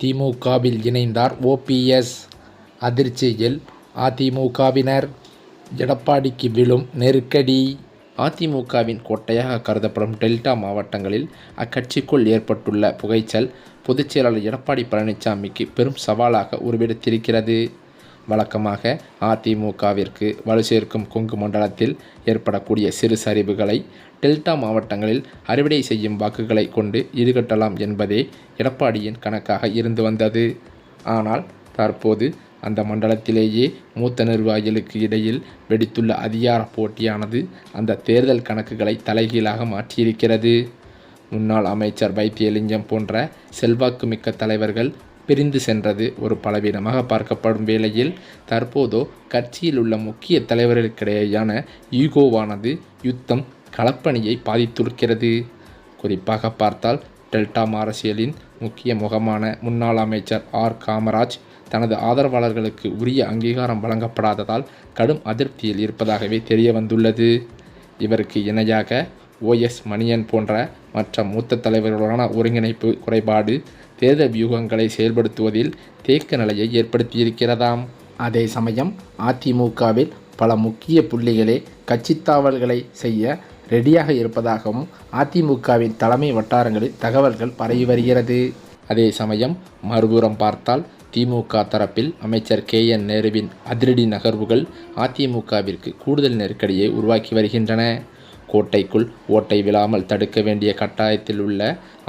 திமுகவில் இணைந்தார் ஓபிஎஸ். அதிர்ச்சியில் அதிமுகவினர். எடப்பாடிக்கு விழும் நெருக்கடி. அதிமுகவின் கோட்டையாக கருதப்படும் டெல்டா மாவட்டங்களில் அக்கட்சிக்குள் ஏற்பட்டுள்ள புகைச்சல் பொதுச்செயலாளர் எடப்பாடி பழனிசாமிக்கு பெரும் சவாலாக உருவெடுத்திருக்கிறது. வழக்கமாக அதிமுகவிற்கு வலு சேர்க்கும் கொங்கு மண்டலத்தில் ஏற்படக்கூடிய சிறு சரிவுகளை டெல்டா மாவட்டங்களில் அறுவடை செய்யும் வாக்குகளை கொண்டு ஈடுகட்டலாம் என்பதே எடப்பாடியின் கணக்காக இருந்து வந்தது. ஆனால் தற்போது அந்த மண்டலத்திலேயே மூத்த நிர்வாகிகளுக்கு இடையில் வெடித்துள்ள அதிகார போட்டியானது அந்த தேர்தல் கணக்குகளை தலைகீழாக மாற்றியிருக்கிறது. முன்னாள் அமைச்சர் வைத்தியலிங்கம் போன்ற செல்வாக்குமிக்க தலைவர்கள் பிரிந்து சென்றது ஒரு பலவீனமாக பார்க்கப்படும் வேளையில் தற்போதோ கட்சியில் உள்ள முக்கிய தலைவர்களுக்கிடையேயான ஈகோவானது யுத்தம் களப்பணியை பாதித்திருக்கிறது. குறிப்பாக பார்த்தால் டெல்டா அரசியலின் முக்கிய முகமான முன்னாள் அமைச்சர் ஆர். காமராஜ் தனது ஆதரவாளர்களுக்கு உரிய அங்கீகாரம் வழங்கப்படாததால் கடும் அதிருப்தியில் இருப்பதாகவே தெரிய வந்துள்ளது. இவருக்கு இணையாக OS மணியன் போன்ற மற்ற மூத்த தலைவர்களுடனான ஒருங்கிணைப்பு குறைபாடு தேர்தல் வியூகங்களை செயல்படுத்துவதில் தேக்க நிலையை ஏற்படுத்தியிருக்கிறதாம். அதே சமயம் அதிமுகவில் பல முக்கிய புள்ளிகளே கட்சித்தாவல்களை செய்ய ரெடியாக இருப்பதாகவும் அதிமுகவின் தலைமை வட்டாரங்களில் தகவல்கள் பரவி வருகிறது. அதே சமயம் மறுபுறம் பார்த்தால் திமுக தரப்பில் அமைச்சர் KN நேருவின் அதிரடி நகர்வுகள் அதிமுகவிற்கு கூடுதல் நெருக்கடியை உருவாக்கி வருகின்றன. கோட்டைக்குள் ஓட்டை விழாமல் தடுக்க வேண்டிய கட்டாயத்தில் உள்ள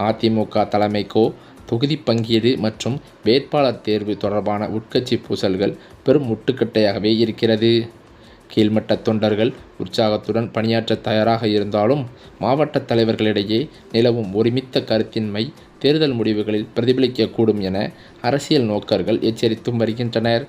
அதிமுக தலைமைக்கோ தொகுதி பங்கீடு மற்றும் வேட்பாளர் தேர்வு தொடர்பான உட்கட்சி பூசல்கள் பெரும் முட்டுக்கட்டையாகவே இருக்கிறது. கீழ்மட்ட தொண்டர்கள் உற்சாகத்துடன் பணியாற்ற தயாராக இருந்தாலும் மாவட்ட தலைவர்களிடையே நிலவும் ஒருமித்த கருத்தின்மை தேர்தல் முடிவுகளில் பிரதிபலிக்கக்கூடும் என அரசியல் நோக்கர்கள் எச்சரித்தும் வருகின்றனர்.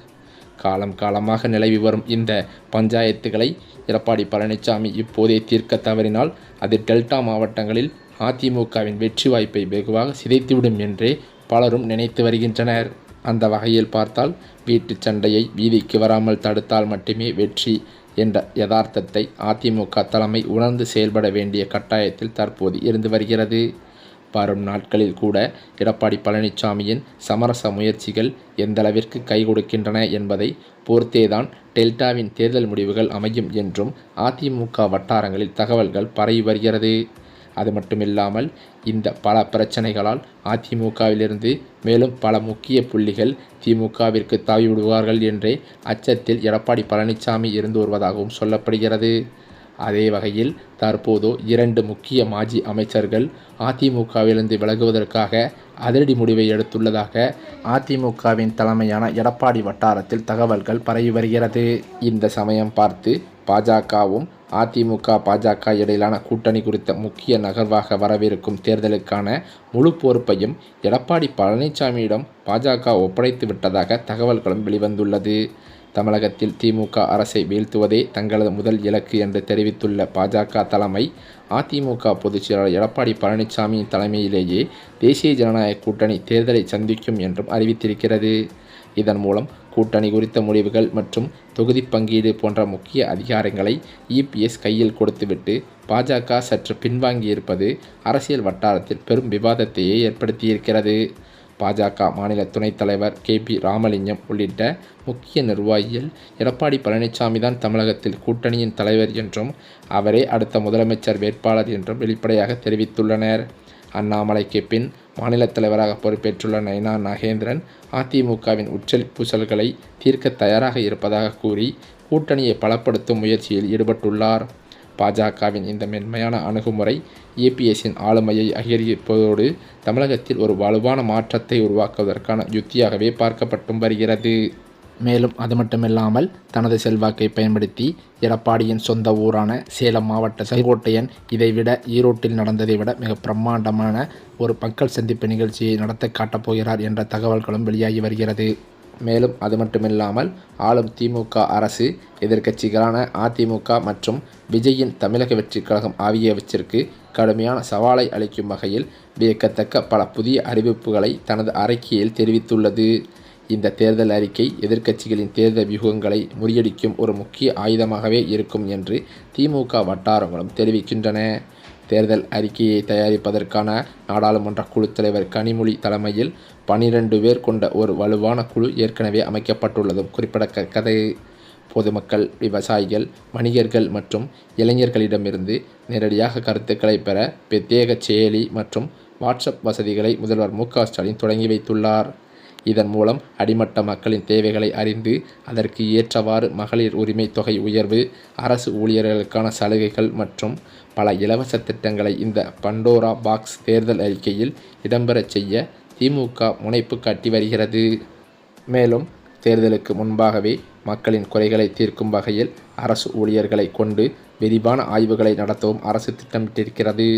காலமாக நிலவி வரும் இந்த பஞ்சாயத்துகளை எடப்பாடி பழனிசாமி இப்போதே தீர்க்க தவறினால் அது டெல்டா மாவட்டங்களில் அதிமுகவின் வெற்றி வாய்ப்பை வெகுவாக சிதைத்துவிடும் என்றே பலரும் நினைத்து வருகின்றனர். அந்த வகையில் பார்த்தால் வீட்டு சண்டையை வீதிக்கு வராமல் தடுத்தால் மட்டுமே வெற்றி என்ற யதார்த்தத்தை அதிமுக தலைமை உணர்ந்து செயல்பட வேண்டிய கட்டாயத்தில் தற்போது இருந்து வருகிறது. வரும் நாட்களில் கூட எடப்பாடி பழனிசாமியின் சமரச முயற்சிகள் எந்தளவிற்கு கை கொடுக்கின்றன என்பதை பொறுத்தேதான் டெல்டாவின் தேர்தல் முடிவுகள் அமையும் என்றும் அதிமுக வட்டாரங்களில் தகவல்கள் பரவி வருகிறது. அது மட்டுமில்லாமல் இந்த பல பிரச்சனைகளால் அதிமுகவிலிருந்து மேலும் பல முக்கிய புள்ளிகள் திமுகவிற்கு தாவிவிடுவார்கள் என்றே அச்சத்தில் எடப்பாடி பழனிசாமி இருந்து வருவதாகவும் சொல்லப்படுகிறது. அதே வகையில் தற்போது 2 முக்கிய மாஜி அமைச்சர்கள் அதிமுகவிலிருந்து விலகுவதற்காக அதிரடி முடிவை எடுத்துள்ளதாக அதிமுகவின் தலைமையான எடப்பாடி வட்டாரத்தில் தகவல்கள் பரவி வருகிறது. இந்த சமயம் பார்த்து பாஜகவும் அதிமுக இடையிலான கூட்டணி குறித்த முக்கிய நகர்வாக வரவிருக்கும் தேர்தலுக்கான முழு பொறுப்பையும் எடப்பாடி பழனிசாமியிடம் பாஜக ஒப்படைத்து விட்டதாக தகவல்களும் வெளிவந்துள்ளது. தமிழகத்தில் திமுக அரசை வீழ்த்துவதே தங்களது முதல் இலக்கு என்று தெரிவித்துள்ள பாஜக தலைமை அதிமுக பொதுச்செயலாளர் எடப்பாடி பழனிசாமியின் தலைமையிலேயே தேசிய ஜனநாயக கூட்டணி தேர்தலை சந்திக்கும் என்றும் அறிவித்திருக்கிறது. இதன் மூலம் கூட்டணி குறித்த முடிவுகள் மற்றும் தொகுதி பங்கீடு போன்ற முக்கிய அதிகாரங்களை EPS கையில் கொடுத்துவிட்டு பாஜக சற்று பின்வாங்கியிருப்பது அரசியல் வட்டாரத்தில் பெரும் விவாதத்தையே ஏற்படுத்தியிருக்கிறது. பாஜக மாநில துணைத் தலைவர் KP ராமலிங்கம் உள்ளிட்ட முக்கிய நிர்வாகிகள் எடப்பாடி பழனிசாமி தான் தமிழகத்தில் கூட்டணியின் தலைவர் என்றும் அவரே அடுத்த முதலமைச்சர் வேட்பாளர் என்றும் வெளிப்படையாக தெரிவித்துள்ளனர். அண்ணாமலைக்கு பின் மாநில தலைவராக பொறுப்பேற்றுள்ள நைனா நாகேந்திரன் அதிமுகவின் உச்சல் பூசல்களை தீர்க்க தயாராக இருப்பதாக கூறி கூட்டணியை பலப்படுத்தும் முயற்சியில் ஈடுபட்டுள்ளார். பாஜகவின் இந்த மென்மையான அணுகுமுறை EPSன் ஆளுமையை அதிகரிப்பதோடு தமிழகத்தில் ஒரு வலுவான மாற்றத்தை உருவாக்குவதற்கான யுத்தியாகவே பார்க்கப்பட்டும் வருகிறது. மேலும் அது மட்டுமில்லாமல் தனது செல்வாக்கை பயன்படுத்தி எடப்பாடியின் சொந்த ஊரான சேலம் மாவட்ட செங்கோட்டையன் இதைவிட ஈரோட்டில் நடந்ததை விட மிக பிரம்மாண்டமான ஒரு மக்கள் சந்திப்பு நிகழ்ச்சியை நடத்த காட்டப்போகிறார் என்ற தகவல்களும் வெளியாகி வருகிறது. மேலும் அது மட்டுமில்லாமல் ஆளும் திமுக அரசு எதிர்க்கட்சிகளான அதிமுக மற்றும் விஜயின் தமிழக வெற்றிக் கழகம் ஆகியவற்றிற்கு கடுமையான சவாலை அளிக்கும் வகையில் வியக்கத்தக்க பல புதிய அறிவிப்புகளை தனது அறிக்கையில் தெரிவித்துள்ளது. இந்த தேர்தல் அறிக்கை எதிர்க்கட்சிகளின் தேர்தல் வியூகங்களை முறியடிக்கும் ஒரு முக்கிய ஆயுதமாகவே இருக்கும் என்று திமுக வட்டாரங்களும் தெரிவிக்கின்றன. தேர்தல் அறிக்கையை தயாரிப்பதற்கான நாடாளுமன்ற குழு தலைவர் கனிமொழி தலைமையில் 12 பேர் கொண்ட ஒரு வலுவான குழு ஏற்கனவே அமைக்கப்பட்டுள்ளதும் குறிப்பிடத்தக்கது. பொதுமக்கள், விவசாயிகள், வணிகர்கள் மற்றும் இளைஞர்களிடமிருந்து நேரடியாக கருத்துக்களை பெற பிரத்யேக செயலி மற்றும் வாட்ஸ்அப் வசதிகளை முதல்வர் மு.க.ஸ்டாலின் தொடங்கி வைத்துள்ளார். இதன் மூலம் அடிமட்ட மக்களின் தேவைகளை அறிந்து அதற்கு ஏற்றவாறு மகளிர் உரிமை தொகை உயர்வு, அரசு ஊழியர்களுக்கான சலுகைகள் மற்றும் பல இலவச திட்டங்களை இந்த பண்டோரா பாக்ஸ் தேர்தல் அறிக்கையில் இடம்பெறச் செய்ய திமுக முனைப்பு காட்டி வருகிறது. மேலும் தேர்தலுக்கு முன்பாகவே மக்களின் குறைகளை தீர்க்கும் வகையில் அரசு ஊழியர்களை கொண்டு விரிவான ஆய்வுகளை நடத்தவும் அரசு திட்டமிட்டிருக்கிறது.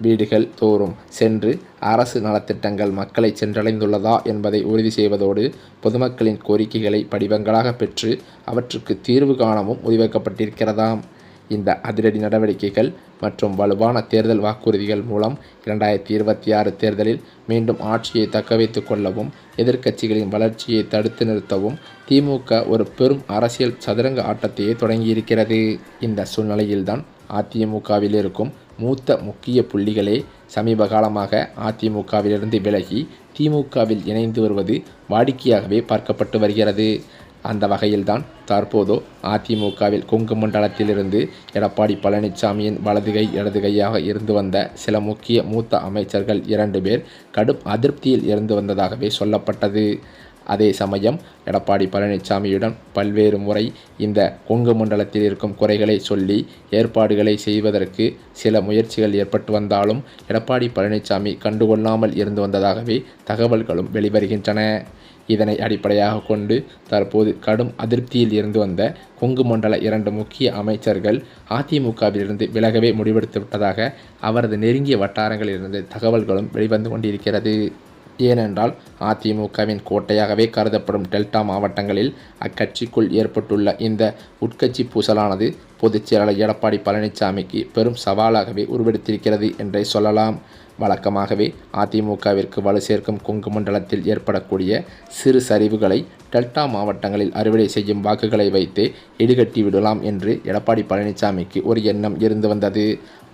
வீடுகள் தோறும் சென்று அரசு நலத்திட்டங்கள் மக்களை சென்றடைந்துள்ளதா என்பதை உறுதி செய்வதோடு பொதுமக்களின் கோரிக்கைகளை படிவங்களாக பெற்று அவற்றுக்கு தீர்வு காணவும் முடிவெடுக்கப்பட்டிருக்கிறதாம். இந்த அதிரடி நடவடிக்கைகள் மற்றும் வலுவான தேர்தல் வாக்குறுதிகள் மூலம் 2026 தேர்தலில் மீண்டும் ஆட்சியை தக்கவைத்துக் கொள்ளவும் எதிர்க்கட்சிகளின் வளர்ச்சியை தடுத்து நிறுத்தவும் திமுக ஒரு பெரும் அரசியல் சதுரங்க ஆட்டத்தையே தொடங்கியிருக்கிறது. இந்த சூழ்நிலையில்தான் அதிமுகவில் இருக்கும் மூத்த முக்கிய புள்ளிகளே சமீப காலமாக அதிமுகவிலிருந்து விலகி திமுகவில் இணைந்து வருவது வாடிக்கையாகவே பார்க்கப்பட்டு வருகிறது. அந்த வகையில்தான் தற்போது அதிமுகவில் கொங்கு மண்டலத்திலிருந்து எடப்பாடி பழனிசாமியின் வலது கை இடது கையாக இருந்து வந்த சில முக்கிய மூத்த அமைச்சர்கள் 2 பேர் கடும் அதிருப்தியில் இருந்து வந்ததாகவே சொல்லப்பட்டது. அதே சமயம் எடப்பாடி பழனிசாமியுடன் பல்வேறு முறை இந்த கொங்கு மண்டலத்தில் இருக்கும் குறைகளை சொல்லி ஏற்பாடுகளை செய்வதற்கு சில முயற்சிகள் ஏற்பட்டு வந்தாலும் எடப்பாடி பழனிசாமி கண்டுகொள்ளாமல் இருந்து வந்ததாகவே தகவல்களும் வெளிவருகின்றன. இதனை அடிப்படையாக கொண்டு தற்போது கடும் அதிருப்தியில் இருந்து வந்த கொங்கு மண்டல 2 முக்கிய அமைச்சர்கள் அதிமுகவிலிருந்து விலகவே முடிவெடுத்து விட்டதாக அவரது நெருங்கிய வட்டாரங்களிலிருந்து தகவல்களும் வெளிவந்து கொண்டிருக்கிறது. ஏனென்றால் அதிமுகவின் கோட்டையாகவே கருதப்படும் டெல்டா மாவட்டங்களில் அக்கட்சிக்குள் ஏற்பட்டுள்ள இந்த உட்கட்சி பூசலானது பொதுச் செயலாளர் எடப்பாடி பழனிசாமிக்கு பெரும் சவாலாகவே உருவெடுத்திருக்கிறது என்றே சொல்லலாம். வழக்கமாகவே அதிமுகவிற்கு வலு சேர்க்கும் கொங்கு மண்டலத்தில் ஏற்படக்கூடிய சிறு சரிவுகளை டெல்டா மாவட்டங்களில் அறுவடை செய்யும் வாக்குகளை வைத்து ஈடுகட்டி விடலாம் என்று எடப்பாடி பழனிசாமிக்கு ஒரு எண்ணம் இருந்து வந்தது.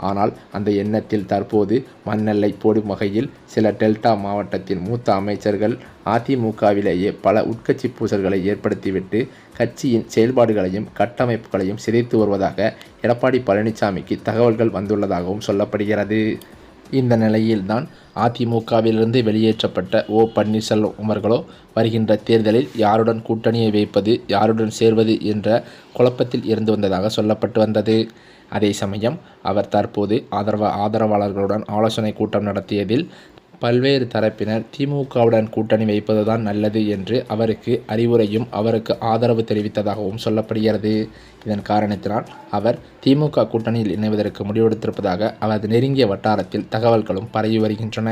ஆனால் அந்த எண்ணத்தில் தற்போது மண்ணெல்லை போடும் வகையில் சில டெல்டா மாவட்டத்தின் மூத்த அமைச்சர்கள் அதிமுகவிலேயே பல உட்கட்சி பூசல்களை ஏற்படுத்திவிட்டு கட்சியின் செயல்பாடுகளையும் கட்டமைப்புகளையும் சிதைத்து வருவதாக எடப்பாடி பழனிசாமிக்கு தகவல்கள் வந்துள்ளதாகவும் சொல்லப்படுகிறது. இந்த நிலையில்தான் அதிமுகவிலிருந்து வெளியேற்றப்பட்ட ஓ. பன்னீர்செல்வம் அவர்களோ வருகின்ற தேர்தலில் யாருடன் கூட்டணியை வைப்பது, யாருடன் சேர்வது என்ற குழப்பத்தில் இருந்து வந்ததாக சொல்லப்பட்டு வந்தது. அதே சமயம் அவர் தற்போது ஆதரவாளர்களுடன் ஆலோசனை கூட்டம் நடத்தியதில் பல்வேறு தரப்பினர் திமுகவுடன் கூட்டணி வைப்பதுதான் நல்லது என்று அவருக்கு அறிவுரையும் அவருக்கு ஆதரவு தெரிவித்ததாகவும் சொல்லப்படுகிறது. இதன் காரணத்தினால் அவர் திமுக கூட்டணியில் இணைவதற்கு முடிவெடுத்திருப்பதாக அவரது நெருங்கிய வட்டாரத்தில் தகவல்களும் பரவி வருகின்றன.